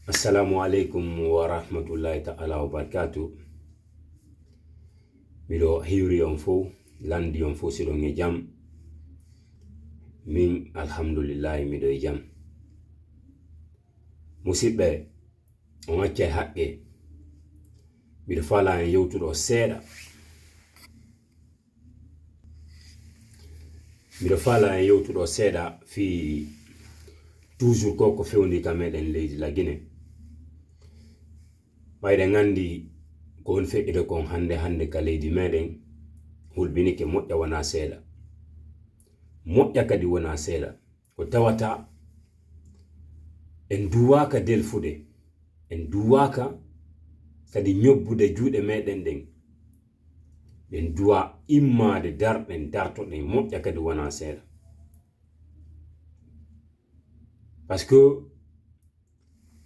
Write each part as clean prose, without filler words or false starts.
Assalamu alaikum wa rahmatullahi ta'ala wa barakatuh. Mido hiwri on fo landi on fo sido nge jam min alhamdulillah mido jam musibbe on acce haqqe mido fala en yewtudo seeda fi toujours ko fewndi kameden leydi la Guinée mayde ngandi ko on fe'ide kon hande ka leydi meden hulbinike moƴƴa wana seeda moƴƴa kadi wana seeda ko tawata en duwaka delfude en duwaka kadi ñobbude juuɗe meɗen ɗen en duwa immade darɗen dartoɗen moƴƴa kadi wana seeda parce que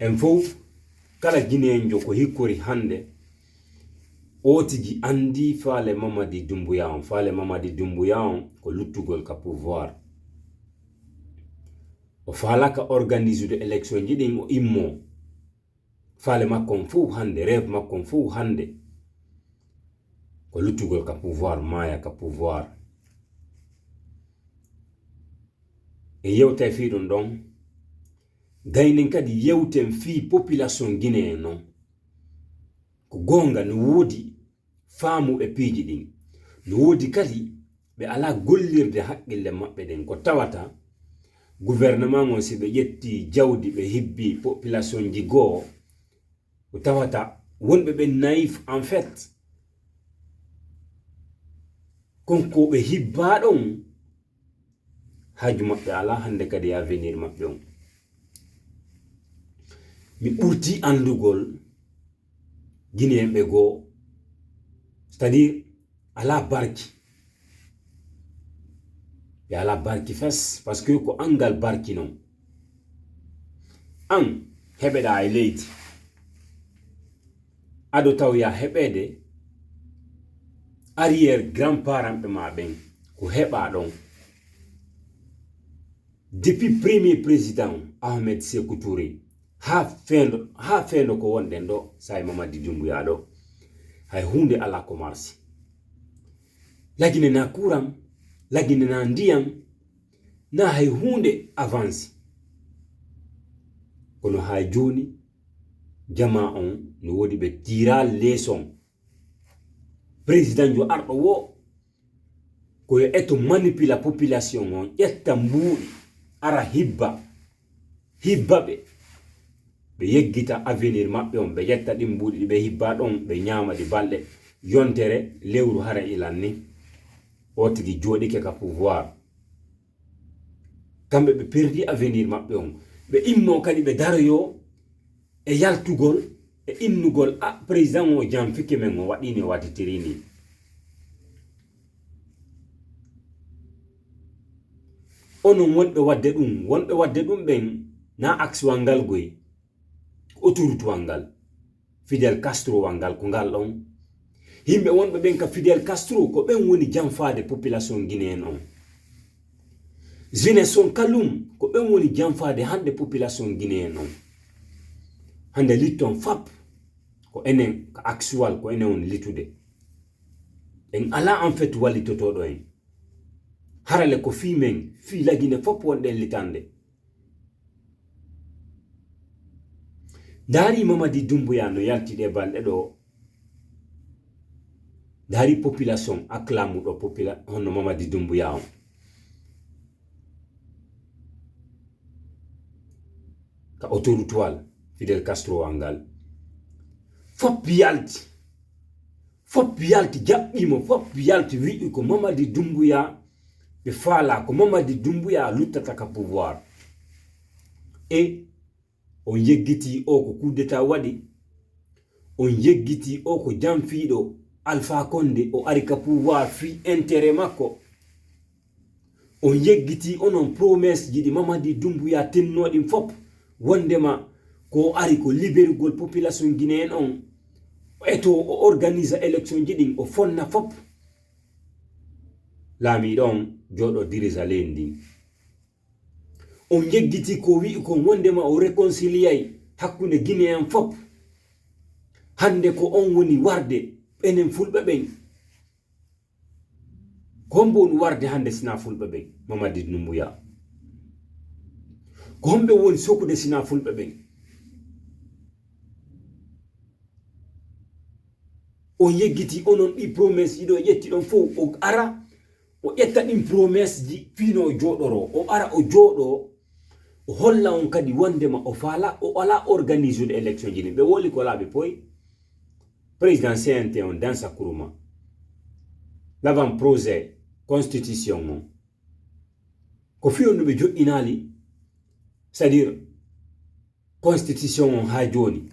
en fof kala Guinéen jo ko hikkori hande otigi andi Faale Mamadi Doumbouya on ko luttugol ka pouvoir o falaka organise de élection jiɗin o immo faale makkon fof hande rêve makkon fof hande ko luttugol ka pouvoir maya ka pouvoir e yewta fi ɗon ɗon gaynen kadi yewten fi population Guinéen non ko gonga no wodi faamu e piiji ɗin no wodi kadi ɓe ala gollirde haqqille maɓɓe ɗen ko tawata gouvernement on si ɓe ƴetti jawdi ɓe hibbi population ji goo ko tawata wonɓe ɓe naïf en fait konko ɓe hibba ɗon haaju maɓɓe ala hande kadi avenir maɓɓe on mi ɓurti andugol Guinéen ɓe goo c'est-à-dire ala barki ɓe ala barki fes parce que ko angal barki non an heɓeɗa e leydi aɗo taw ya heɓede arrière grand parent ɓe ma ɓen ko heɓa ɗon depuis premier président Ahmed Sékou Touré ha fendo ko wonɗen ɗo Saye Mamadi Doumbouya ɗo hay hunde ala ko marsi lagine na courant lagine na ndiyam na hay hunde avance kono hay joni jama on no wodi ɓe tira leçon président jo arɗo wo koyo eto manipula population on ƴetta mbuuɗi ara hibba ɓe yeggita avenir maɓɓe on ɓe ƴetta ɗin mbuuɗi ɓe hibba ɗon ɓe ñama ɗi balɗe yontere lewru hara ilan ni o tigi jooɗike ka pouvoir kamɓe ɓe perdi avenir maɓɓe on ɓe immo kadi ɓe daroyo e yaltugol e innugol président o jam fikke men o waɗini o wattitirini onon wonɓe wadde ɗum ɓen na axe wangal goy autoroute wangal Fidel Castro wangal ko ngal ɗon himɓe wonɓe ɓen ka Fidel Castro ko ɓen woni janfade population Guinéen on jeunesse on kalum ko ɓen woni janfade hande population Guinéen on hande litton fap ko enen ka actual ko enen on litude en ala en fait wallitotoɗo en harale ko fi men fi lagine fop wonɗen litande dari Mamadi Doumbouya no yaltiɗe balɗe ɗo dari population acclamuɗo hono Mamadi Doumbouya on ka autoroute Fidel Castro wangal fop yalti jaɓɓimo fop yalti wi'i ko Mamadi Doumbouya ɓe faala ko Mamadi Doumbouya luttata ka pouvoir e on yeggiti o ko coup d'état waɗi on yeggiti o ko jamfiiɗo Alpha Condé o ari ka pouvoir fi intérêt makko on yeggiti onon promesse ji ɗi Mamadi Doumbouya tennoɗin fop wondema ko ari ko libérugol population Guinéen on eto o organise élection jidin o fonna fop laami don jodo dirisa lendi on yeggiti ko wi ko wondema o réconcilier hakkunde guinéen fop hande ko on woni warde enen fulbe ben kombo on warde hande sina fulbe ben Mamadi Doumbouya kombe woni sokude sina fulbe ben on yeggiti onon ɗi promesse yiɗo yetti ɗon fof o ara o ƴetta ɗin promesse ji fino jodoro o ara o joɗo o holla on kadi wondema o fala o ala organise de élection ji ɓe woli ko laaɓe poy président CNT on Dansa Kuruma l'avant projet constitution on ko fiyonno ɓe joɗɗinali c'est à dire constitution on ha joni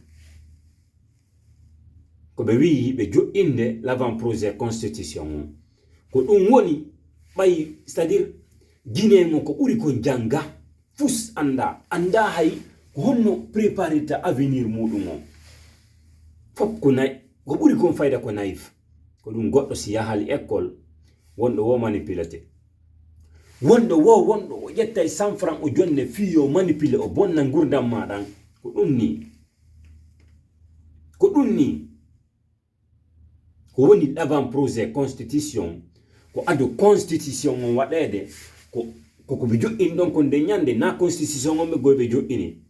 ko ɓe wi ɓe joɗɗinde l'avant projet constitution on ko ɗum woni ɓay c'est à dire guinéen on ko ɓuri ko janga fus anda hay ko honno préparita avenir muɗum on fop ko ko ɓuri kon fayda ko naïf ko ɗum goɗɗo si yahali école wonɗo wo manipulate wonɗo o ƴetta 100 francs o jonne fiyo manipulé o bonna gurdam maɗan ko ɗum ni ko woni l'avant projet constitution ko ado constitution on waɗede ko ɓe joɗɗini ɗon ko nde ñande na constitution on ɓe goy ɓe joɗɗini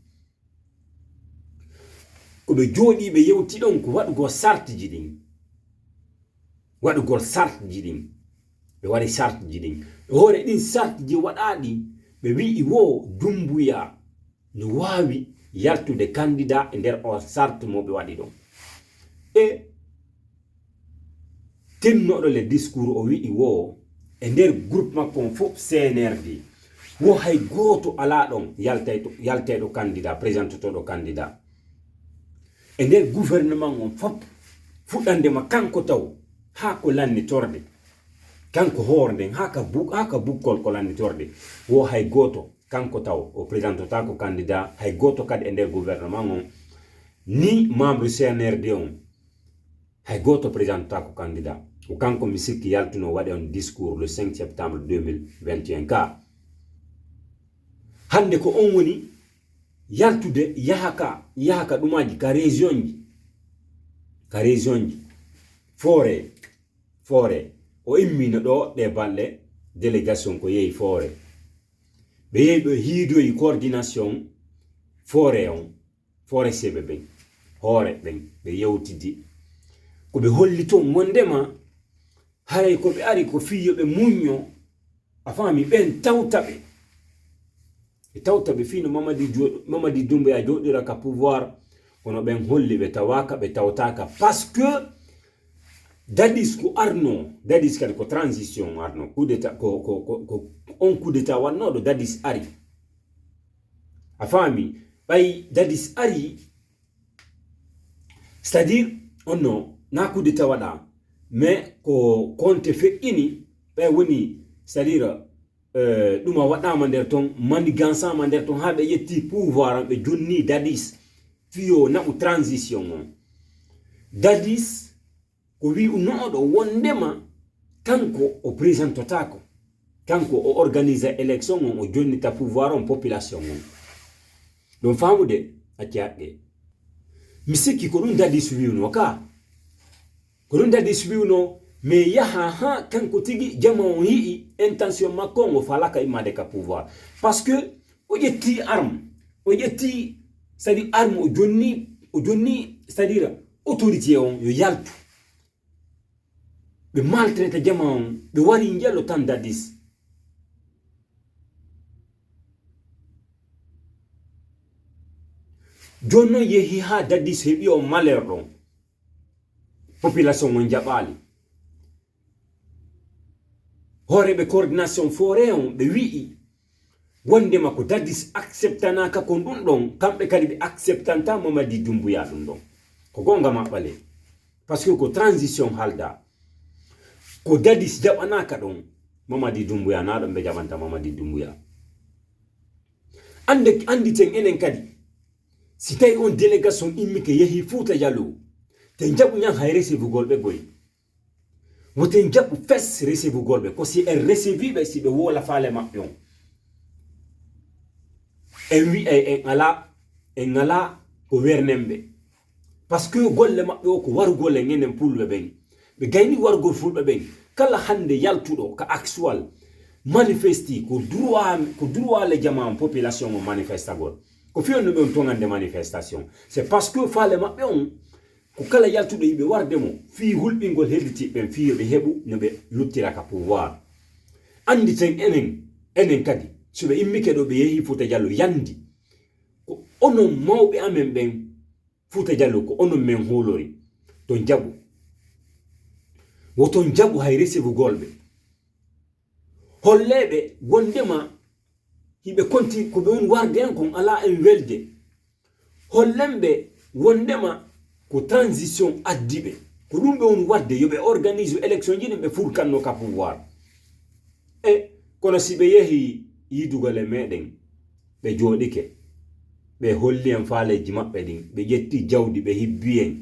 ko ɓe jooɗi ɓe yewti ɗon ko waɗugol sarte ji ɗin ɓe waɗi sarte ji ɗin hoore ɗin sarte ji waɗaɗi ɓe wi'i wo Doumbouya no wawi yaltude candidat e nder o sarte mo ɓe waɗi ɗon e tinnoɗo le discours o wi'i wo e nder groupe makko on fof CNRD wo hay goto ala ɗon yalteɗo candidat présentotoɗo candidat e nder gouvernement on fop fuɗɗandema kanko taw ha ko lannitorde kanko hoore nden haka bukkol ko lannitorde wo hay goto kanko taw o présentota ko candidat hay goto kadi e nder gouvernement on ni membre CNRD on hay goto présentota ko candidat ko kanko mi sikki yaltuno waɗi on discours le 5 septembre 2021 ka hande ko on woni yaltude yahaka ɗumaji ka région ji foore o immino ɗo ɗe balɗe délégation ko yehi foore ɓe yehi ɓe hiidoyi coordination foore seɓe ɓen hoore ɓen ɓe yewtidi ko ɓe holli toon wondema haray ko ɓe ari ko fiyo ɓe muñño a fami ɓen tawtaɓe fino Mamadi Doumbouya joɗira ka pouvoir kono ɓen holli ɓe tawaka ɓe tawtaka parce que dadis ko arno dadis kadi ko transition arno coup d'état ko on coup d'état wannoɗo dadis ari a fami ɓay dadis ari c'est à dire onno na coup d'état waɗa mais ko konte feƴƴini ɓe woni c'est à dire ɗuma waɗama nder ton manigansama nder ton ha ɓe ƴetti pouvoir ɓe jonni dadis fiyo naɓu transition on dadis ko wi noɗo wondema kanko o présentotako kanko o organise élection on o jonnita pouvoir on population on ɗum famude acci haqqe mi sikki ko ɗum dadis wiwno ka ko ɗum dadis wiwno mais yaha ha kanko tigi jama on yii intention makko on o falaka immade ka pouvoir parce que o ƴetti arme c'est à dire arme o jonni c'est à dire autorité on yo yaltu ɓe maltraita jama on ɓe wari jello tan dadis joni noon yehi ha dadis heɓi o malheur ɗon population on jaɓali hooreɓe coordination foore on ɓe wi'i wondema ko dadis acceptanaka ko ɗum ɗon kamɓe kadi ɓe acceptanta Mamadi Doumbouya ɗum ɗon ko gonga maɓɓale par ce que ko transition halda ko dadis jaɓanaka ɗon Mamadi Doumbouya na ɗon ɓe jaɓanta Mamadi Doumbouya anditen enen kadi si tawi on délégation immike yehi Fouta Jallow te jabu nyang hay receive golbe boy woten jabu fes receive golbe ko si en receive be si be wola fale mapion en wi en ala ko wernembe parce que golle mabbe ko war golle ngenen pulbe ben be gayni war gol fulbe ben kala hande yaltudo ka actual manifesti ko droit le jama population mo manifesta gol ko fiyon no be tongande manifestation c'est parce que fale mabbe on ko kala yaltudo yibe wardemo fi hulbingol hedditi ben fi be hebu no be luttira ka pouvoir andi ten enen kadi so be immike do be yehi Fouta Jallow yandi ko onon mawbe amen ben Fouta Jallow ko onon men holori to jabu woton jabu hay receive golbe hollebe wondema hibe konti ko be on warde en kon ala en welde hollembe wondema ko transition addibe ko dum be on warde yobe organise election jini be furkanno ka pouvoir e kono sibe yehi yidugale meden be jodike be holli en faaleji mabbe din be jetti jawdi be hibbien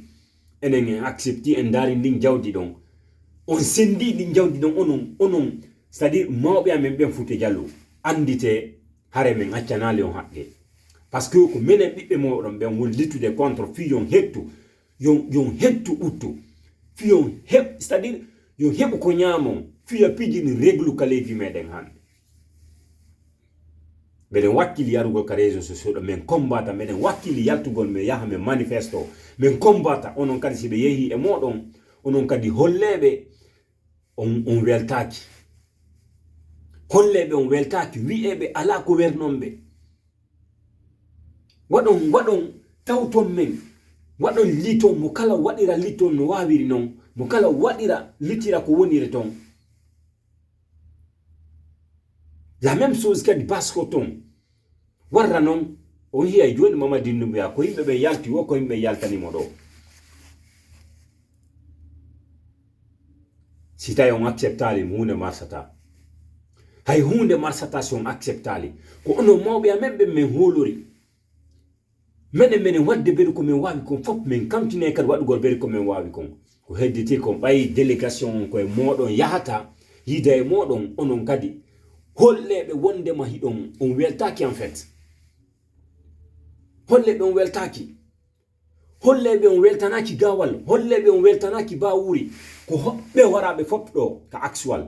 enen accepti en dari din jawdi don on sendi din jawdi don onon c'est-à-dire mawbe amen ben Fouta Jallow andite hare men accanale on hakke parce que ko menen bibbe mo don ben won litude contre fiyon hettu yon hettu uttu fiyon heb c'est-à-dire yon hebu ko nyamo fiya pijini règle kale di meden han meden wakili yarugol ka réseaux sociaux do men combattre meden wakili yaltugol me yaha men manifesto men combattre onon kadi sibe yehi e modon onon kadi hollebe on weltaki hollebe on weltaki wi'ebe ala ko wernombe wadon tawton men wadon liton mo kala wadira liton no wawiri non mo kala wadira litira ko wonire ton la même chose que basse coton warra non o hiya joni Mamadi Doumbouya ko yimbe be yalti wo ko yimbe yaltani modo si tawi on acceptali hunde marsata hay hunde marsata son acceptali ko ono mawbe amembe men holori menen wadde beri ko men wawi kon fop men kamtine kad wadugol beri ko men wawi kon ko hedditi ko bayi délégation ko e modon yahata yida e modon onon kadi hollebe wondema hidon on weltaki en fait hollebe on weltaki hollebe on weltanaki gawal hollebe on weltanaki bawuri ko hobbe warabe fop do ka actual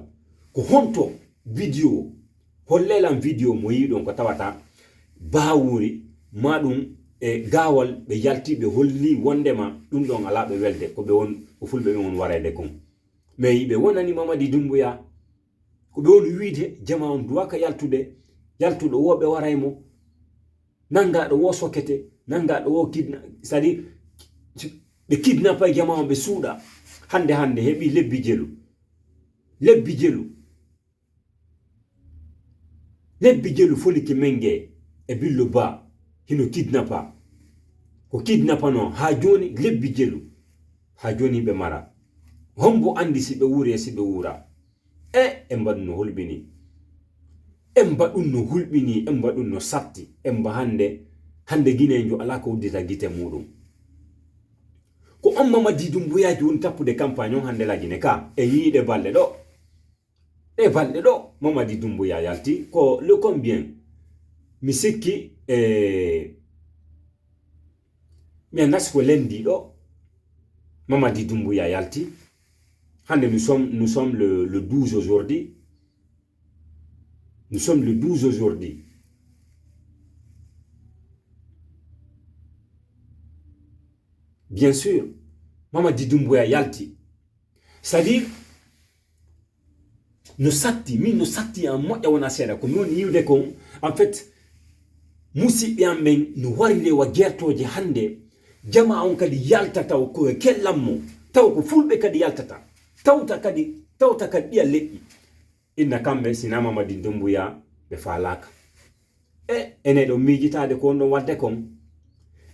ko honto video hollelan video mo yidon ko tawata bawuri madum e gawal be yalti be holli wondema dum don ala be welde ko be won o fulbe be won warede kon mais be wonani Mamadi Doumbouya ko be won wiide jama on duwaka yaltudo wobe waraymo nanga do wo sokete nanga do wo kidna c'est-à-dire be kidnappa jama on be suuda hande hebi lebbi jelu foli ki menge e billo ba hino kidnappa ko kidnappa no ha joni lebbi jelu ha joni be mara hombo andi si be wuri si be wura e mbadno hulbini mbadun no satti mba hande ginenjo ala ko uddita gite mudum ko on Mamadi Doumbouya joni tappude campagne on hande la gine ka e yiide balde do Mamadi Doumbouya yalti ko le combien mi sikki mi nasko lendi do Mamadi Doumbouya yalti hande nous sommes le 12 aujourd'hui. Nous sommes le 12 aujourd'hui. Bien sûr, Mamadi Doumbouya yalti. C'est-à-dire, no satti en moja wana sera ko non yiwde ko en fait musibe amben no warire wa gertoje hande jama on kadi yaltata ko kellammo taw ko fulbe kadi yaltata tawta kadi biya leɗɗi inna kamɓe sina Mamadi Doumbouya ɓe falaka ene ɗo mijitade ko on ɗon wadde kon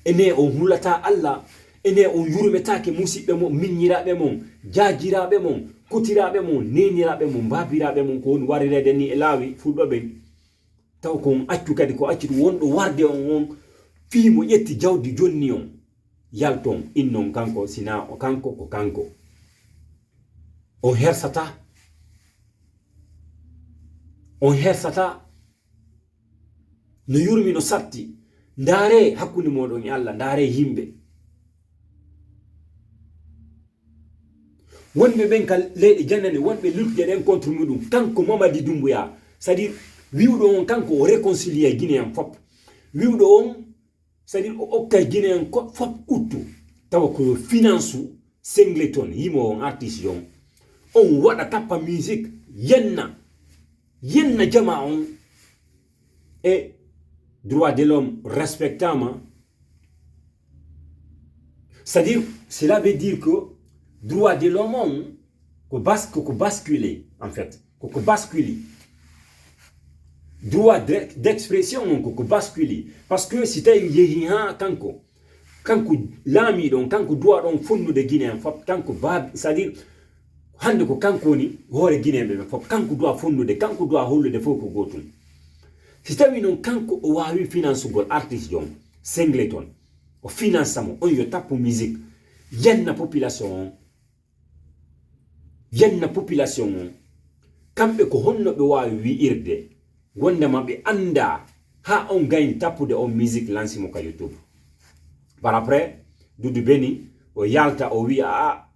ene on hulata Allah ene on yurmetake musidɓe mon miñiraɓe mon jajiraɓe mon kutiraɓe mon neniraɓe mon babiraɓe mon ko woni warirede ni e laawi fulɓeɓe taw kon accu kadi ko accude wonɗo warde on fimo ƴetti jawdi jonni on yalton innon kanko sina o kanko ko kanko on hersata no yurmi no satti ndare hakkunde modon e Allah ndare himbe wonbe ben kal leede jannane wonbe lutde den contre mudum kanko Mamadi Doumbouya c'est-à-dire wiwdo on kanko o réconcilier Guinéen fop wiwdo on c'est-à-dire o okka Guinéen ko fop uttu tawa ko finance Singleton yimo on artiste on wada tappa musique yenna jama on et droit de l'homme respectama, c'est-à-dire cela veut dire que droit de l'homme ko basculer en fait ko basculer droit d'expression ko basculer parce que si tay yehi ha kanko lami don kanko droit don fonnu de Guinée fop kanko ba c'est-à-dire hande ko kanko ni hore Guinée be fop kanko droit fonnu de kanko droit hollude fo ko gotum si tawi non kanko o wawi finance gol artiste jon Singleton o finance mo on yo tapu musique yenna population kambe ko honno be wawi wi irde wonde mabbe anda ha on gagne tapude on musique lansi mo ka YouTube par après Doudou Beni o yalta o wi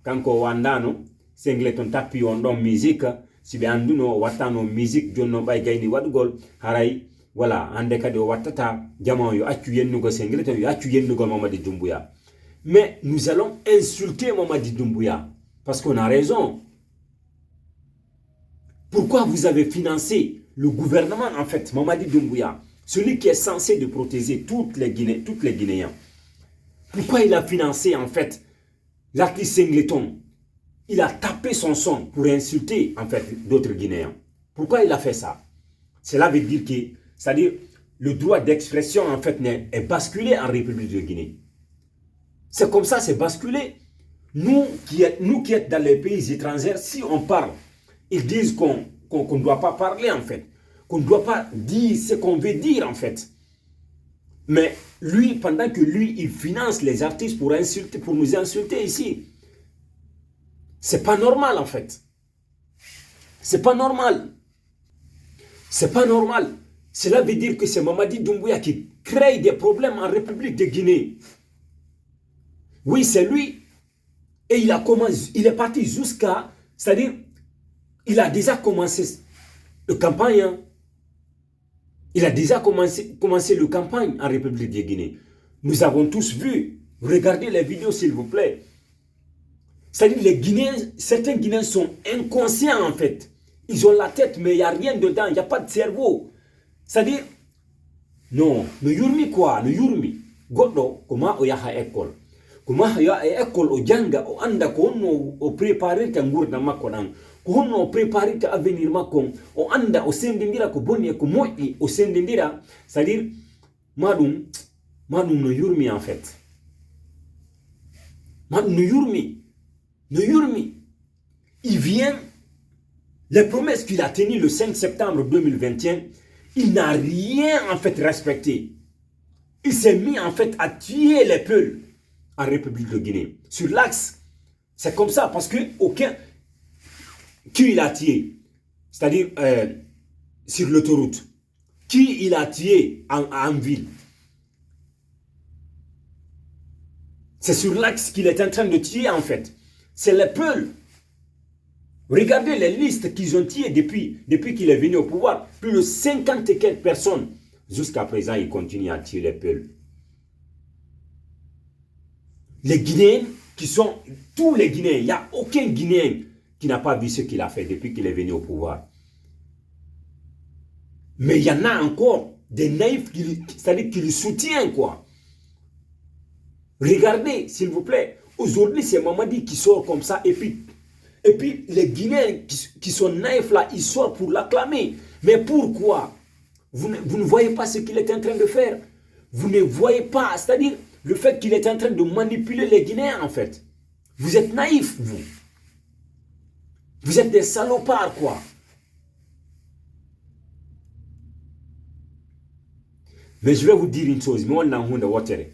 kanko wandano Singleton tapi on don musique si be anduno watano musique jonno bay gayni wadugol haray voilà ande kadi o wattata jama yo accu yennugo Singleton yo accu yennugo Mamadi Doumbouya mais nous allons insulter Mamadi Doumbouya parce qu'on a raison. Pourquoi vous avez financé le gouvernement en fait Mamadi Doumbouya, celui qui est censé de protéger toutes les Guinéens? Pourquoi il a financé en fait l'artiste Singleton? Il a tapé son son pour insulter en fait d'autres Guinéens. Pourquoi il a fait ça? Cela veut dire que, c'est-à-dire, le droit d'expression en fait est basculé en République de Guinée. C'est comme ça, c'est basculé. Nous qui êtes dans les pays étrangers, si on parle, ils disent qu'on ne doit pas parler en fait, qu'on ne doit pas dire ce qu'on veut dire en fait. Mais lui, pendant que lui, il finance les artistes pour nous insulter ici, c'est pas normal en fait. C'est pas normal. C'est pas normal. Cela veut dire que c'est Mamadi Doumbouya qui crée des problèmes en République de Guinée. Oui, c'est lui. Et il est parti jusqu'à, c'est-à-dire, il a déjà commencé la campagne. Il a déjà commencé la campagne en République de Guinée. Nous avons tous vu. Regardez les vidéos s'il vous plaît. C'est-à-dire les Guinéens, certains Guinéens sont inconscients en fait. Ils ont la tête mais il n'y a rien dedans, il n'y a pas de cerveau. C'est-à-dire, non, ne yurmi quoi, ne yurmi. Goddo, comment on y a école. Comment il y a école au janga, au anda, au préparer ta ngour dans ma konan. Qu'on préparer ta avenir makon, au anda, au sendindira, ko boni, ko moi, au sendindira. C'est-à-dire, madum no yurmi en fait. Madum no yurmi. Il vient, les promesses qu'il a tenues le 5 septembre 2021, il n'a rien en fait respecté. Il s'est mis en fait à tuer les peuples en République de Guinée. Sur l'axe, c'est comme ça parce que qui il a tué, c'est-à-dire sur l'autoroute, qui il a tué en ville. C'est sur l'axe qu'il est en train de tuer en fait. C'est les peuples. Regardez les listes qu'ils ont tuées depuis qu'il est venu au pouvoir. Plus de 50 et quelques personnes. Jusqu'à présent, il continue à tuer les peuples. Les Guinéens qui sont, tous les Guinéens, il n'y a aucun Guinéen qui n'a pas vu ce qu'il a fait depuis qu'il est venu au pouvoir. Mais il y en a encore des naïfs c'est-à-dire qui le soutiennent quoi. Regardez s'il vous plaît, aujourd'hui c'est Mamadi qui sort comme ça et puis les Guinéens qui sont naïfs là, ils sortent pour l'acclamer. Mais pourquoi? Vous ne voyez pas ce qu'il est en train de faire. Vous ne voyez pas, c'est-à-dire le fait qu'il est en train de manipuler les Guinéens en fait. Vous êtes naïfs, vous. Vous êtes des salopards, quoi. Mais je vais vous dire une chose. Mais on a honte de water.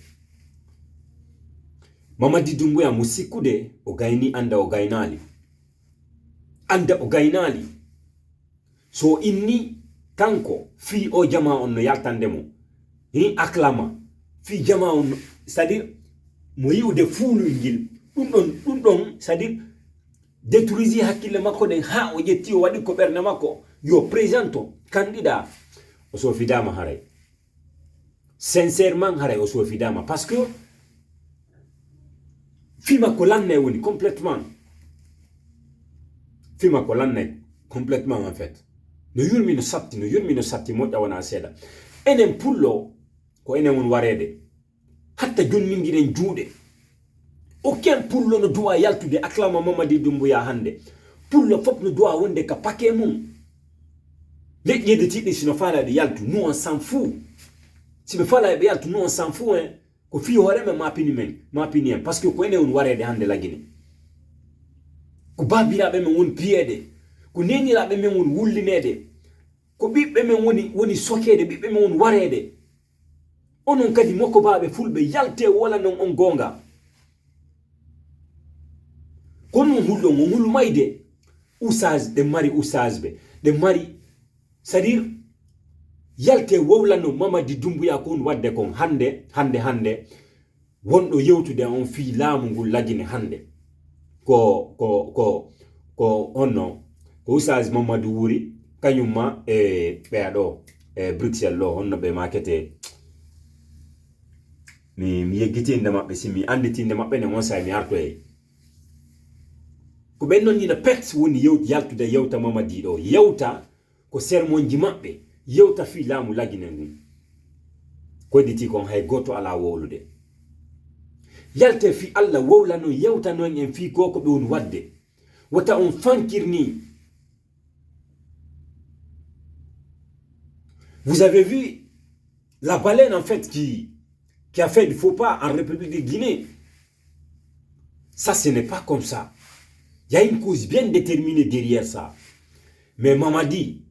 Mamadi Doumbouya musikude ogaini anda ogainali. Anda ogainali. So inni tanko fi o jama on no yaltandemo. Aklama fi jama on, c'est-à-dire mo yiwde fulu ngil dum don c'est-à-dire détruisi hakkille makko den ha o jetti o wadi ko berne makko yo présento candidat o so fidama haray sincèrement haray o so fidama parce que fima ko lanne woni complètement fima ko lanne complètement en fait no yurmi no satti mo wana seda enen pullo ko enen won warede hatta jonni ngiren juude aucun pullo no doit yaltude aklama Mamadi Doumbouya hande pullo fop no doit wonde ka paquet mum leƴƴe de tiɗi sino fala de yaltu nous on s'en fout si be fala be yaltu nous on s'en fout hein ko fi hore me mapini en parce que ko ene on warede hande lagine ko babiraɓe men won piyede ko neniraɓe men won wullinede ko ɓiɓɓe men woni sokede ɓiɓɓe men won warede onon kadi moko baɓe fulɓe yalte wala non on gonga kono hulɗo ngo hul mayde usage de mari usage be de mari c'est-à-dire yalte wowlano Mamadi Doumbouya ko wadde kon hande wonɗo yewtude on fi laamu ngol lagine hande ko onno ko usage Mamadou Wuri kanyuma ɓeyaɗo Bruxelles ɗo honno ɓe makete mi yeggitinde maɓɓe si mi anditinde maɓɓe ne on sa mi arto ko ben non ina pet woni yaltude yewta Mamadi ɗo yewta ko sermonji maɓɓe yewta fi laamu lagine ngun koyditi kon hay goto ala wowlude yalte fi Allah wowlano yewta non en fi koko ɓe woni wadde wata on fankirni. Vous avez vu la baleine en fait qui a fait du faux pas en République de Guinée. Ça, ce n'est pas comme ça. Il y a une cause bien déterminée derrière ça. Mais Mamadi,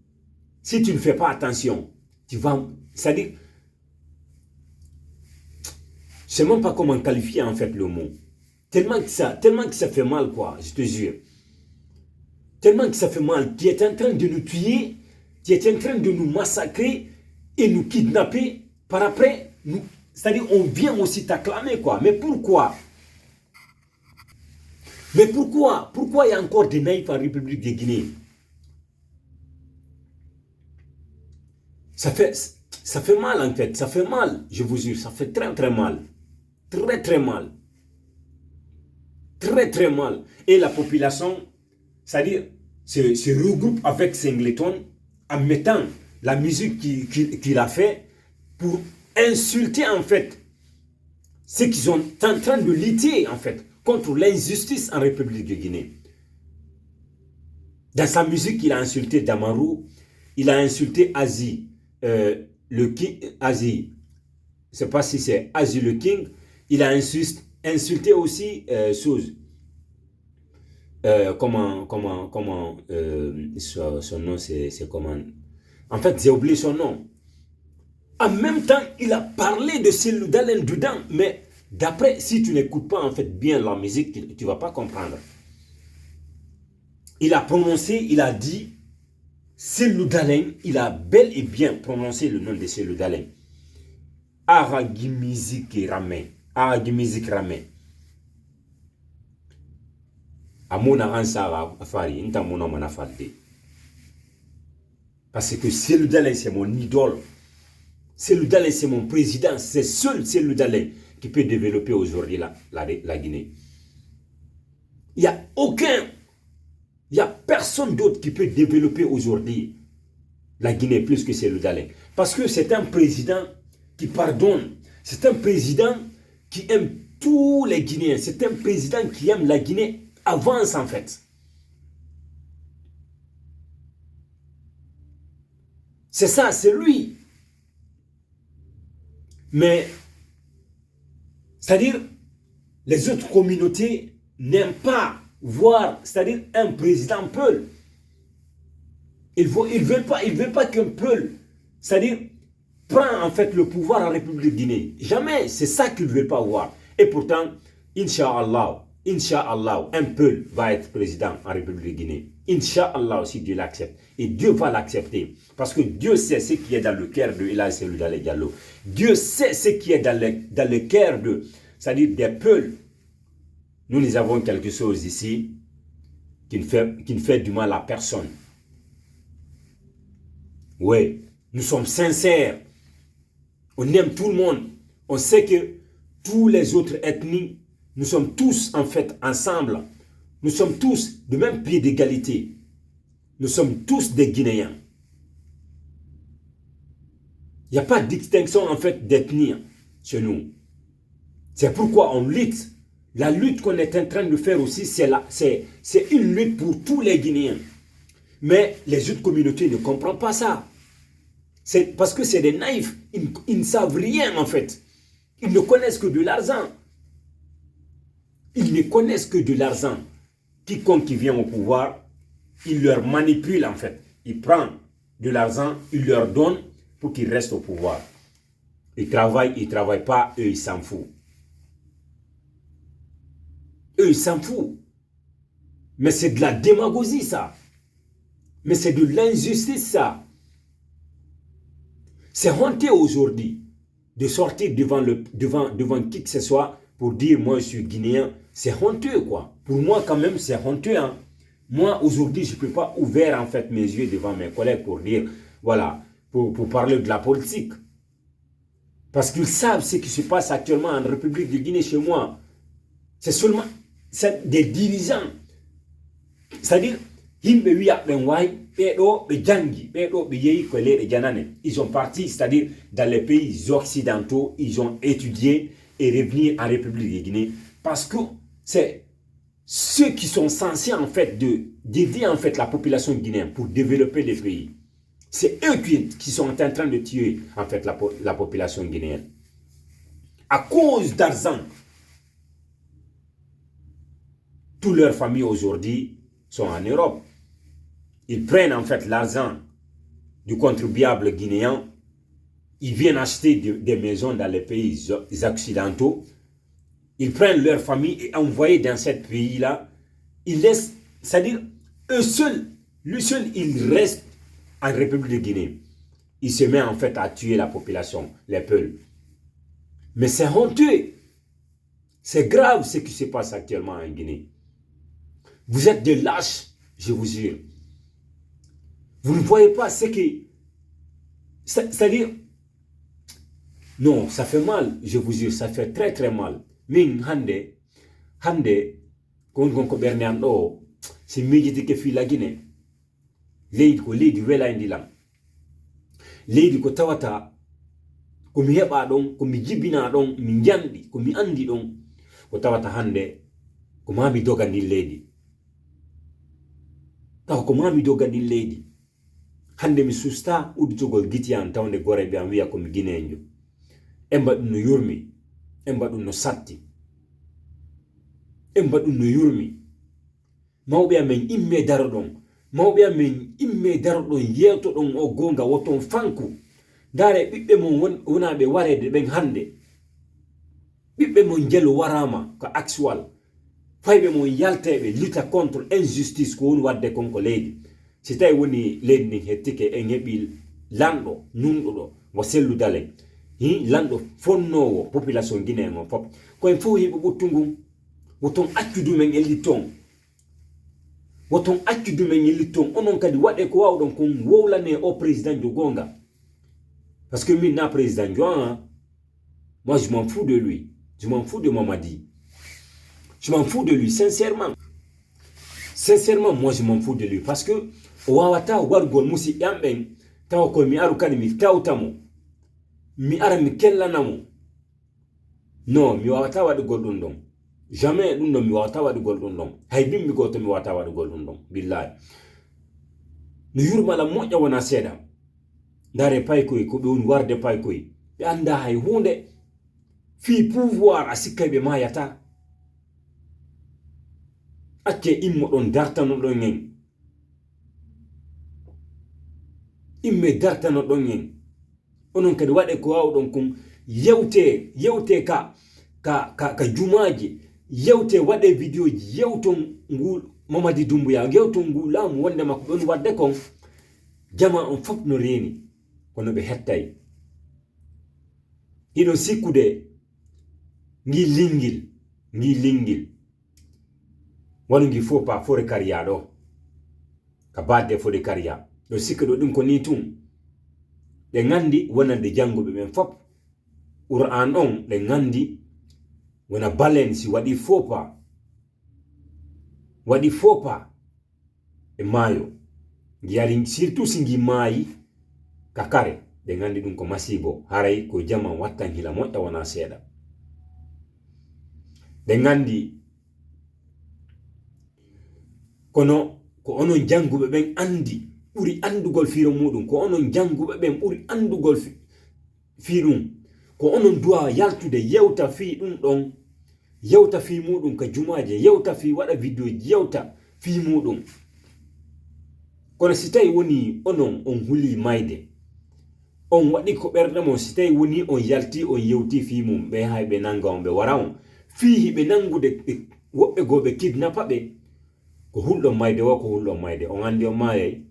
si tu ne fais pas attention, tu vas... C'est-à-dire... Je ne sais même pas comment qualifier en fait le mot. Tellement que ça fait mal, quoi, je te jure. Tellement que ça fait mal. Tu es en train de nous tuer, tu es en train de nous massacrer et nous kidnapper. Par après, nous... C'est-à-dire, on vient aussi t'acclamer, quoi. Mais pourquoi? Mais pourquoi? Pourquoi il y a encore des naïfs en République de Guinée? Ça fait mal, en fait. Ça fait mal, je vous jure. Ça fait très, très mal. Très, très mal. Très, très mal. Et la population, c'est-à-dire, se regroupe avec Singleton en mettant la musique qu'il a fait pour insulter, en fait, ceux qui sont en train de lutter, en fait, contre l'injustice en République de Guinée. Dans sa musique, il a insulté Damarou, il a insulté Azi, le King, Azi, je ne sais pas si c'est Azi le King, il a insulté aussi Souz. Comment son nom c'est comment? En fait, j'ai oublié son nom. En même temps, il a parlé de Cellou Dalein dedans, mais d'après, si tu n'écoutes pas en fait bien la musique, tu ne vas pas comprendre. Il a prononcé, il a dit Cellou Dalein, il a bel et bien prononcé le nom de Cellou Dalein. Aragimizik Rame. Aragimizik Rame. Amona Ransara Afari, Intamona Manafalde. Parce que Cellou Dalein, c'est mon idole. Cellou Dalein, c'est mon président. C'est seul Cellou Dalein qui peut développer aujourd'hui la Guinée. Il n'y a personne d'autre qui peut développer aujourd'hui la Guinée plus que Cellou Dalein. Parce que c'est un président qui pardonne. C'est un président qui aime tous les Guinéens. C'est un président qui aime la Guinée avance en fait. C'est ça, c'est lui. Mais, c'est-à-dire, les autres communautés n'aiment pas voir, c'est-à-dire un président Peul. Ils ne veulent pas qu'un Peul, c'est-à-dire, prend en fait le pouvoir en République de Guinée. Jamais, c'est ça qu'ils ne veulent pas voir. Et pourtant, Inch'Allah, Inch'Allah, un Peul va être président en République de Guinée. Inch'Allah aussi, Dieu l'accepte. Et Dieu va l'accepter. Parce que Dieu sait ce qui est dans le cœur de Elhadji Cellou Dalein Diallo. Dieu sait ce qui est dans le cœur de, c'est-à-dire des Peuls. Nous avons quelque chose ici qui ne fait du mal à personne. Oui, nous sommes sincères. On aime tout le monde. On sait que tous les autres ethnies, nous sommes tous en fait ensemble. Nous sommes tous de même pied d'égalité. Nous sommes tous des Guinéens. Il n'y a pas de distinction en fait d'ethnie chez nous. C'est pourquoi on lutte. La lutte qu'on est en train de faire aussi, c'est une lutte pour tous les Guinéens. Mais les autres communautés ne comprennent pas ça. C'est parce que c'est des naïfs. Ils ne savent rien en fait. Ils ne connaissent que de l'argent. Ils ne connaissent que de l'argent. Quiconque qui vient au pouvoir, il leur manipule en fait. Il prend de l'argent, il leur donne pour qu'ils restent au pouvoir. Ils ne travaillent pas, eux ils s'en foutent. Eux ils s'en foutent. Mais c'est de la démagogie ça. Mais c'est de l'injustice ça. C'est honteux aujourd'hui de sortir devant qui que ce soit pour dire moi je suis guinéen. C'est honteux quoi. Pour moi quand même c'est honteux. Hein. Moi aujourd'hui je ne peux pas ouvrir en fait mes yeux devant mes collègues pour dire voilà, pour parler de la politique. Parce qu'ils savent ce qui se passe actuellement en République de Guinée chez moi. C'est seulement des dirigeants. C'est-à-dire ils sont partis, c'est-à-dire dans les pays occidentaux, ils ont étudié et revenir en République de Guinée parce que c'est ceux qui sont censés en fait d'aider en fait la population guinéenne pour développer les pays. C'est eux qui sont en train de tuer en fait la population guinéenne à cause d'argent. Toutes leurs familles aujourd'hui sont en Europe. Ils prennent en fait l'argent du contribuable guinéen. Ils viennent acheter des maisons dans les pays occidentaux. Ils prennent leur famille et envoient dans ce pays-là. Ils laissent, c'est-à-dire, eux seuls, lui seul, il reste en République de Guinée. Il se met en fait à tuer la population, les Peuls. Mais c'est honteux. C'est grave ce qui se passe actuellement en Guinée. Vous êtes des lâches, je vous jure. Vous ne voyez pas ce qui... C'est-à-dire... Non, ça fait mal, je vous jure, ça fait très très mal. Min hande, kon Bernardo, c'est médité que fit la Guinée. Lady wela indilang. Lady ko tawata, ko mi heba don, ko mi jibina don, mi jandi, ko mi andi don, ko tawata hande, ko mami dogandi lady. Taw ko mami dogandi lady. Hande mi susta udutugol gitian tawde gore be am wiya ko mi Guinéenjo. Emba dum no yurmi, emba dum no satti. Emba dum no yurmi. Mawbe amen imme daro don. Mawbe amen imme daro don yeto don o gonga woton fanku. Dare bibbe mon wonabe warede ben hande. Bibbe mon jelo warama ko actual. Faybe mon yaltebe lutte contre injustice ko won wadde konko leydi. Si tawi woni leydi ndin hettike en heɓi lanɗo nunɗuɗo mo Cellou Dalein lanɗo fonnowo population guinéen o fof koyen fof heɓi ɓottungu woton accudumen e litton woton accudumen e litton onon kadi waɗe ko wawɗon kon wowlane o président jo gonga parce que min na président jo moi je m'en fous de lui, je m'en fous de Mamadi, je m'en fous de lui sincèrement. Sincèrement, moi je m'en fous de lui parce que wawata wargol musi yamben taw ko mi aru kan mi tawtamo mi ara mi kellanamo non mi wawata wadu goldum don jamais dum mi wawata wadu goldum don hay bim mi goto mi wawata wadu goldum don billahi no yurmala moƴƴa wona seeda ndare paykoy ko be woni warde paykoy be anda hay hunde fi pouvoir a sikkaybe mayata acce immo don dartano don ngeng imme dartano don ngeng onon kadi wade ko wawdon kum yewte ka jumaaji yewte waɗe video ji yewto ngul Mamadi Doumbouya yewto ngul laamu wonde makko ɗon wadde kon jama on fof no reeni kono ɓe hettay hiɗo sikkude ngi lingil wonu ngi faux pas fore kariya ɗo ka badde fode kariya ɗo sikka ɗo ɗum ko ni tun ɓe gandi wonande janguɓe ɓen fof Qur'an on ɓe gandi wona balen si waɗi faux pas e maayo ngi yari surtout si ngi maayi ka kare ɓe gandi ɗum ko masibo haray ko jama wattan hila moƴƴa wona seeɗa ɓe gandi kono ko onon janguɓe ɓen andi ɓuri andugol fiiro muɗum ko onon janguɓe ɓen ɓuri andugol fi ɗum ko onon duwa yaltude yewta fi ɗum ɗon yewta fi muɗum ka jumaje yewta fi waɗa video ji yewta fi muɗum kono si tawi woni onon on huli mayde on waɗi ko ɓerde mon si tawi woni on yalti on yewti fi mum ɓe hay ɓe nanga on ɓe wara on fihi ɓe nangude woɓɓe go ɓe kidnapa ɓe ko hulɗon mayde wo ko hulɗon mayde on andi on mayay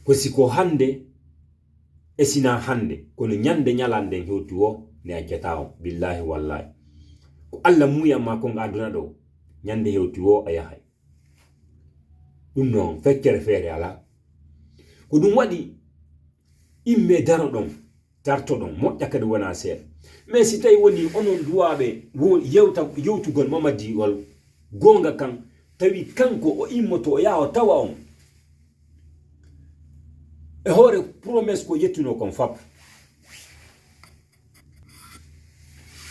ko siko hande e sina hande kono nyande nyalande hewti wo ne accata on billahi wallahi ko Allah muyamma kon aduna ɗo nyande hewti wo a yahay ɗum noon feccere feere ala ko ɗum waɗi imme daro ɗon tarto ɗon moƴƴa kadi wona seeɗa mais si tawi woni onon duwaɓe yewtugol Mamadi wal gonga kan tawi kanko o immoto o yaha tawa on e hoore promesse ko yettuno kon fap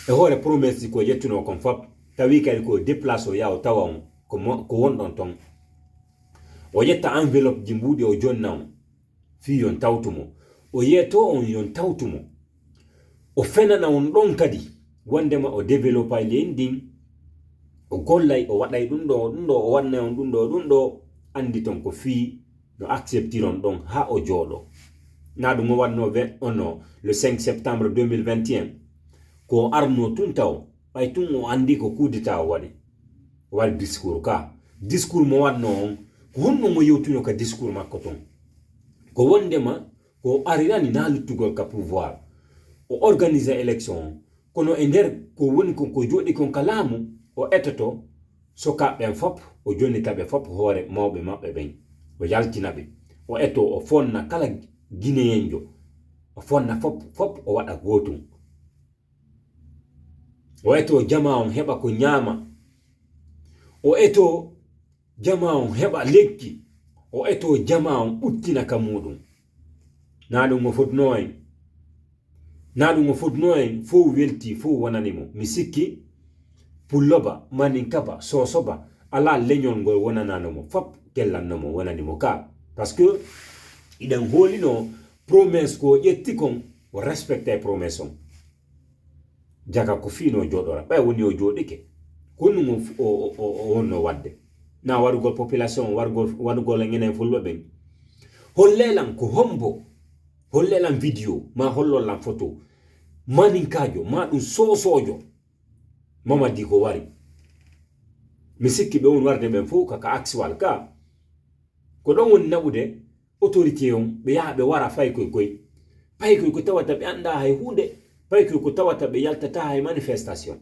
e hoore promesse ko yettuno kon fap tawi kadi ko déplace o yaha tawa on ko wonɗon ton o yetta enveloppe ji mbuɗi o jonna on fi yon tawtumo o yeeto on yon tawtumo o fenana on ɗon kadi wondema o développa leydi ndin o gollay o waɗay ɗum ɗo o wannay on ɗum ɗo andi ton ko fi no acceptiron ɗon ha o jooɗo na ɗum o wanno ono le 5 septembre 2021 ko arno tun taw ɓay tun o andi ko kudita o waɗi discours mo wanno on ko honno mo yewtuno ka discours makko ton ko wondema ko arirani na luttugol ka pouvoir o organise élection kono e nder ko woni ko jooɗi kon ka laamu o etoto sokaɓen fop o jonnitaɓe fop hoore mawɓe maɓɓe ɓen o yaltinaɓe o eto o fonna kala guinéenjo o fonna fop o waɗa gotum o eto jama on heɓa ko ñaama o eto jama on heɓa lekki o eto jama on ɓuttina ka muɗum na ɗum o fotno en fo welti fo wonanimo mi sikki pulloba maninkaba sosoba ala leñol ngol wonananomo fop kellannomo wonanimo ka parce que iɗen hoolino promesse ko ƴetti kon o respecte promesse on jaga ko fino joɗora ɓay woni o joɗike konnu o wonno wadde na warugol population warugol ngenen fulɓe ɓen hollelan ko hombo hollelan vidéo ma hollollan photo maninkajo ma ɗum sosojo Mamadi ko wari mi sikki ɓe on warde ɓen fof kaka axiwal ka ko ɗon woni naɓude autorité on ɓe yaha ɓe wara fay koy ko tawata ɓe anda hay hunde fay ko tawata ɓe yaltata hay manifestation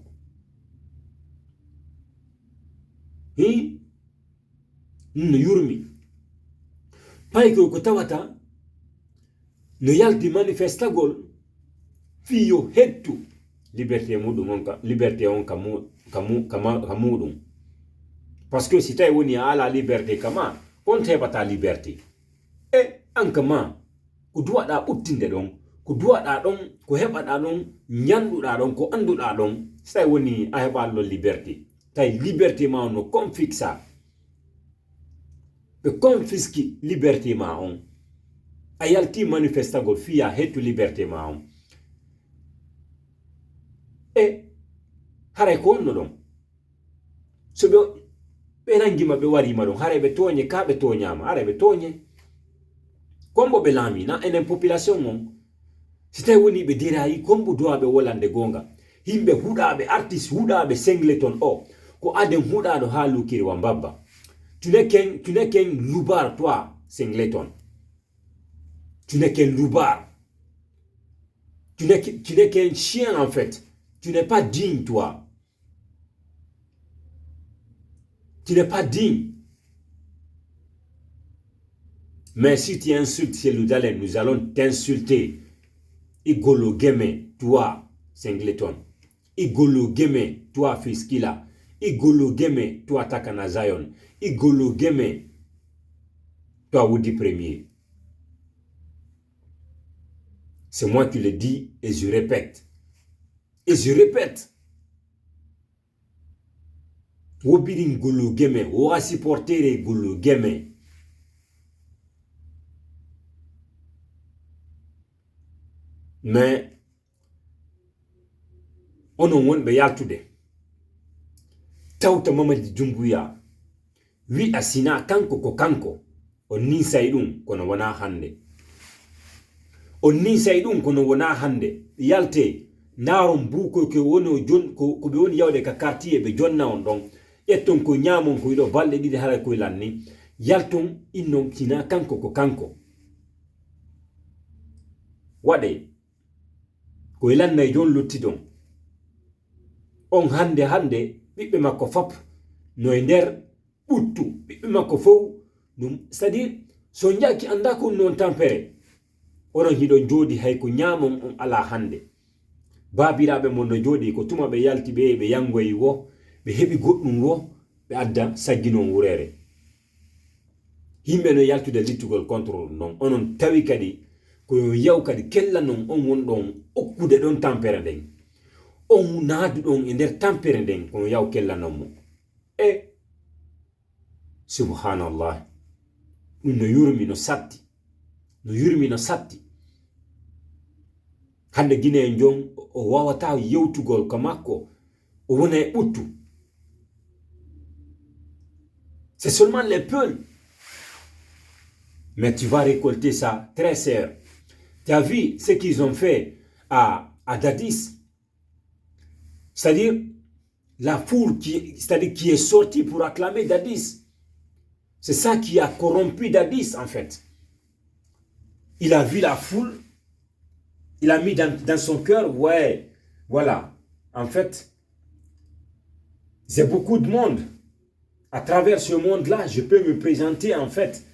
no yurmi fay ko tawata no yalti manifestagol fiyo hettu liberté muɗum on liberté on ka muɗum parce que si tawi woni a ala liberté kama on heɓata liberté e an kama ko duwaɗa ɓuttinde ɗon ko duwaɗa ɗon ko heɓaɗa ɗon ñanduɗa ɗon ko anduɗa ɗon si tawi woni a heɓa ɗon liberté tawi liberté ma on no confixa ɓe confisque liberté ma on a yalti manifestagol fiya hettu liberté ma on e haray ko wonno ɗon so ɓe nangima ɓe warima ɗon haray ɓe toñe ka ɓe toñama haray ɓe toñe kombo ɓe laamina enen population on si tawi woni ɓe dirayi kombo duwa ɓe wolande gonga himbe hudabe artist hudabe singleton o ko aden hudado ha lukiri wambaba tu n'es qu'un loupard toi singleton tu n'es qu'un loupard tu n'es qu'un chien en fait tu n'es pas digne toi tu n'es pas digne mais si tu insultes Cellou Dalein nous allons t'insulter Igolo Geme toi singleton Igolo Geme toi Fiskila Igolo Geme toi Takana Zion Igolo Geme toi Woody Premier. C'est moi qui le dis et je répète. Et je répète. Wobirin Golo Geme, Wora supporter Golo Geme. Mais on won be yaltude. Tauta Mamadi Dumbuya. Wi asina kanko ko kanko. On ni saidum kono wana hande. On ni saidum kono wana hande. Yalte naron buko ke wono jon ko be woni yawde ka quartier be jonna on don. Etton ko nyamon ko do balde didi hala ko lanni. Yalton innon kina kanko ko kanko. Wade ko ilanna jon lottidon. On hande bibbe makko fap no ender buttu bibbe makko fow c'est-à-dire so njaki anda ko non tampere onon hido jodi hay ko nyamon on ala hande babirabe mon no jodi ko tuma be yalti be yangoyi wo be hebi goddum wo be adda sagginon wurere himbe no yaltude littugol control non onon tawi kadi ko yaw kadi kella non on won don okkude don tampere den on naadu don e der tampere den ko yaw kella non mo subhanallah no yurmi no satti hande Guinée jom o wawata yewtugol ko makko o wona e buttu c'est seulement les peuls mais tu vas récolter ça très cher. Tu as vu ce qu'ils ont fait à Dadis, c'est-à-dire la foule qui est sortie pour acclamer Dadis. C'est ça qui a corrompu Dadis, en fait. Il a vu la foule, il a mis dans son cœur, ouais, voilà, en fait, c'est beaucoup de monde. À travers ce monde-là, je peux me présenter, en fait,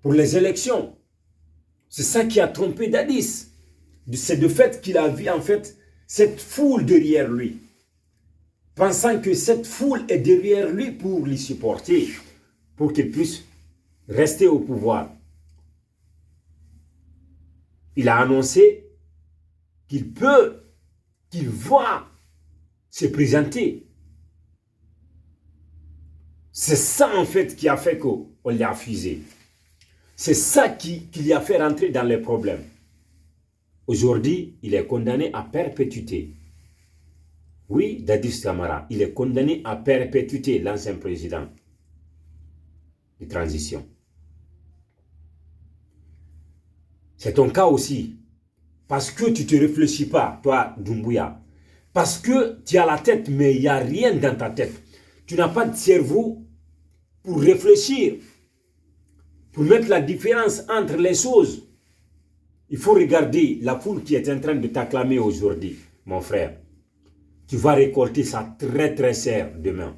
pour les élections. C'est ça qui a trompé Dadis. C'est de fait qu'il a vu, en fait, cette foule derrière lui. Pensant que cette foule est derrière lui pour l'y supporter, pour qu'il puisse rester au pouvoir. Il a annoncé qu'il va se présenter. C'est ça en fait qui a fait qu'on l'a fusé. C'est ça qui l'a fait rentrer dans les problèmes. Aujourd'hui, il est condamné à perpétuité. Oui, Dadis Camara, il est condamné à perpétuité, l'ancien président de transition. C'est ton cas aussi. Parce que tu ne te réfléchis pas, toi, Doumbouya. Parce que tu as la tête, mais il n'y a rien dans ta tête. Tu n'as pas de cerveau pour réfléchir, pour mettre la différence entre les choses. Il faut regarder la foule qui est en train de t'acclamer aujourd'hui, mon frère. Tu vas récolter ça très très cher demain.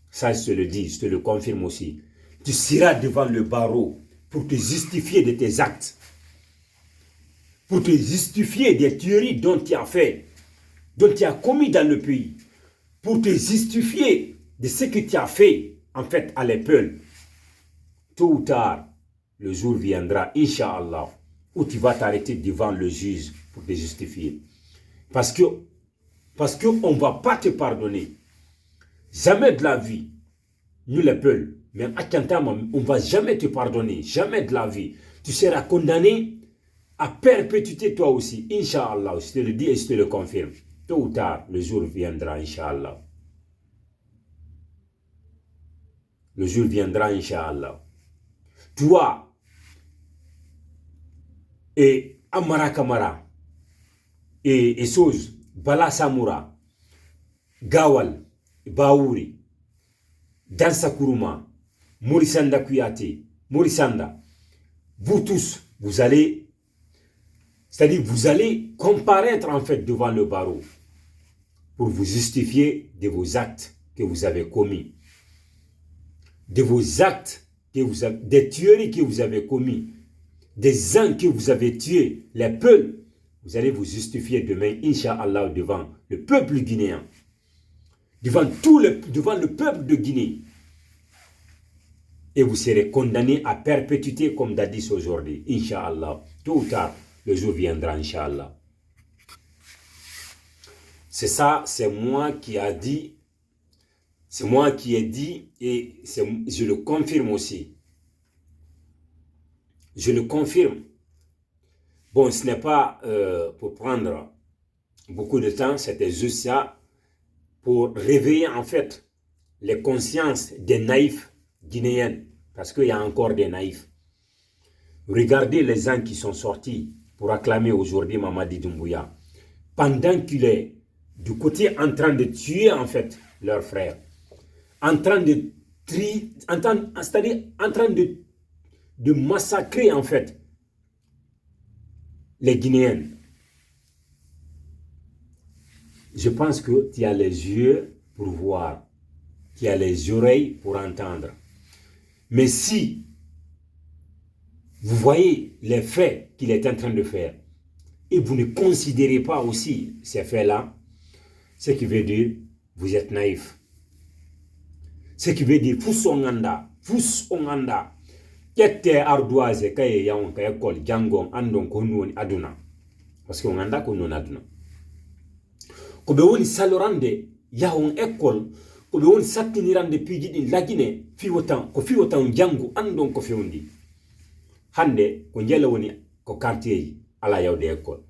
Ça, je te le dis, je te le confirme aussi. Tu seras devant le barreau pour te justifier de tes actes. Pour te justifier des tueries dont tu as fait, dont tu as commis dans le pays. Pour te justifier de ce que tu as fait, en fait, à l'épaule. Tôt ou tard, le jour viendra, Inch'Allah, où tu vas t'arrêter devant le juge pour te justifier. Parce qu'on ne va pas te pardonner. Jamais de la vie, nous les peuples, même à Kantama, on ne va jamais te pardonner. Jamais de la vie. Tu seras condamné à perpétuité toi aussi. Inch'Allah, je te le dis et je te le confirme. Tôt ou tard, le jour viendra, Inch'Allah. Le jour viendra, Inch'Allah. Toi et Amara Kamara et Soz, Bala Samoura, Gawal, Baouri, Dansa Kourouma, Morisanda Kouyaté, Morisanda, vous tous, vous allez, c'est-à-dire vous allez comparaître en fait devant le barreau pour vous justifier de vos actes que vous avez commis, de vos actes, des tueries que vous avez commis, des gens que vous avez tués, les peuples. Vous allez vous justifier demain, Inch'Allah, devant le peuple guinéen, devant le peuple de Guinée. Et vous serez condamné à perpétuité comme d'Addis aujourd'hui, Inch'Allah. Tôt ou tard, le jour viendra, Inch'Allah. C'est ça, c'est moi qui ai dit, et je le confirme aussi. Je le confirme. Bon, ce n'est pas pour prendre beaucoup de temps, c'était juste ça, pour réveiller en fait les consciences des naïfs guinéens, parce qu'il y a encore des naïfs. Regardez les gens qui sont sortis pour acclamer aujourd'hui Mamadi Doumbouya, pendant qu'il est du côté en train de tuer en fait leurs frères, en train de massacrer en fait les Guinéens. Je pense que tu as les yeux pour voir, tu as les oreilles pour entendre. Mais si vous voyez les faits qu'il est en train de faire et vous ne considérez pas aussi ces faits-là, ce qui veut dire vous êtes naïf. Ce qui veut dire fous onganda. Kete ardoise kaye yaon kaye kol jangon andon konwoni aduna. Parce que onganda konwoni aduna. Ko be woni salorande yaon école, ko be woni sattinirande pijidi lagine fiwotan jangu andon ko fewndi. Hande ko jela woni ko quartier ala yawde école.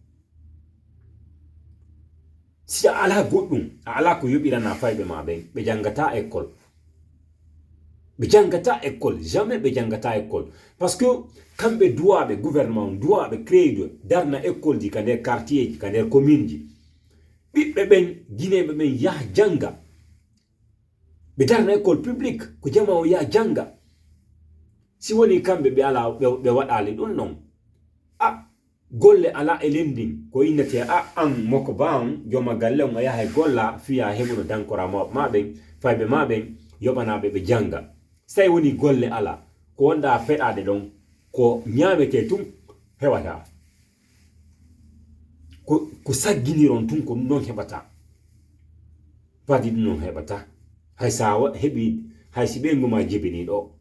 Si ala goddum ala ko yobirana faybe ma be jangata école. Be jangata école, jamais be jangata école. Parce que quand be doit be gouvernement doit be créer darna école di kander quartier di kander commune di. Bi be ben Guinée be ben ya janga. Be darna école publique ko jama o ya janga. Si woni kambe be ala be wadale don non. Ah golle ala elending ko inete an moko baam joma galle on ya hay golla fiya hebuno dankora mabe faybe mabe yobana be janga. Say woni golle ala ko wonda feɗade ɗon ko ñamete tun hewata ko sagginiron tun ko non heɓata padi ɗum non heɓata hay sa heɓi hay si ɓe nguma jibini ɗo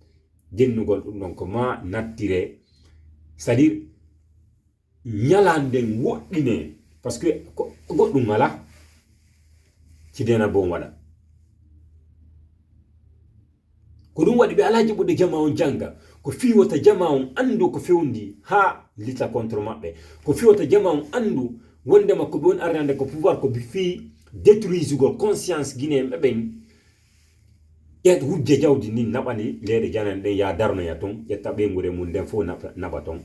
jennugol ɗum ɗon ko ma nattire, c'est à dire ñalanden woɗɗine parce que goɗɗum ala cidena bon waɗa ko dum wadi be alaji budde jama on janga ko fiwota jama on andu ko fewndi ha lita contre mabbe ko fiwota jama on andu wonde makko bon arande ko pouvoir ko bi fi détruise go conscience guinéen ben yet hujje jawdi ni nabani leede janan den ya darno ya ton yetta be ngure mun den fo nabaton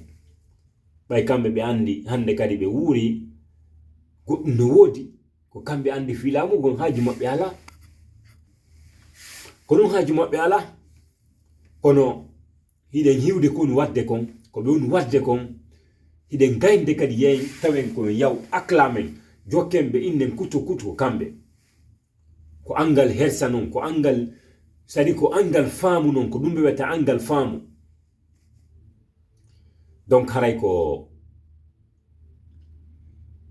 bay kambe be andi hande kadi be wuri ko no wodi ko kambe andi filamu gon haji mabbe ala ko dum haji mabbe ala kono hiden hiwde kon wadde kon ko be woni wadde kon hiden gaynde kadi yeyi tawen ko yaw acclamen jokkembe innen kutu kambe ko angal hersa non ko angal sadi ko angal faamu non ko dumbe weta angal faamu. Donc haray ko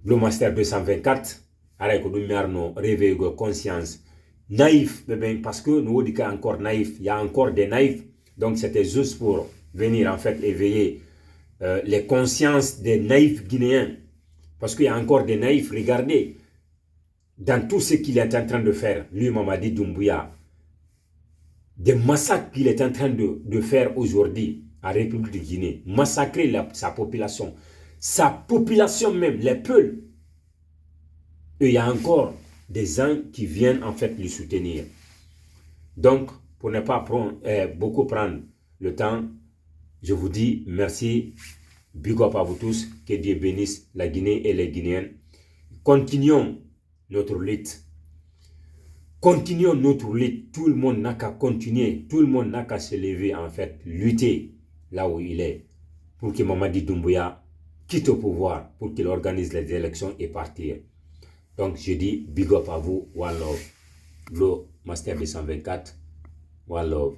le master 224 haray ko dum yarno réveil go conscience naïf ben parce que nous dit encore naïf, il y a encore des naïfs. Donc c'était juste pour venir en fait éveiller les consciences des naïfs guinéens. Parce qu'il y a encore des naïfs, regardez, dans tout ce qu'il est en train de faire, lui Mamadi Doumbouya, des massacres qu'il est en train de faire aujourd'hui en République de Guinée, massacrer sa population même, les peuples. Et il y a encore des gens qui viennent en fait lui soutenir. Donc, pour ne pas beaucoup prendre le temps, je vous dis merci, big up à vous tous, que Dieu bénisse la Guinée et les Guinéens. Continuons notre lutte. Continuons notre lutte. Tout le monde n'a qu'à continuer. Tout le monde n'a qu'à se lever, en fait, lutter là où il est pour que Mamadi Doumbouya quitte au pouvoir, pour qu'il organise les élections et partir. Donc, je dis big up à vous. One love. Le Master B124. One love.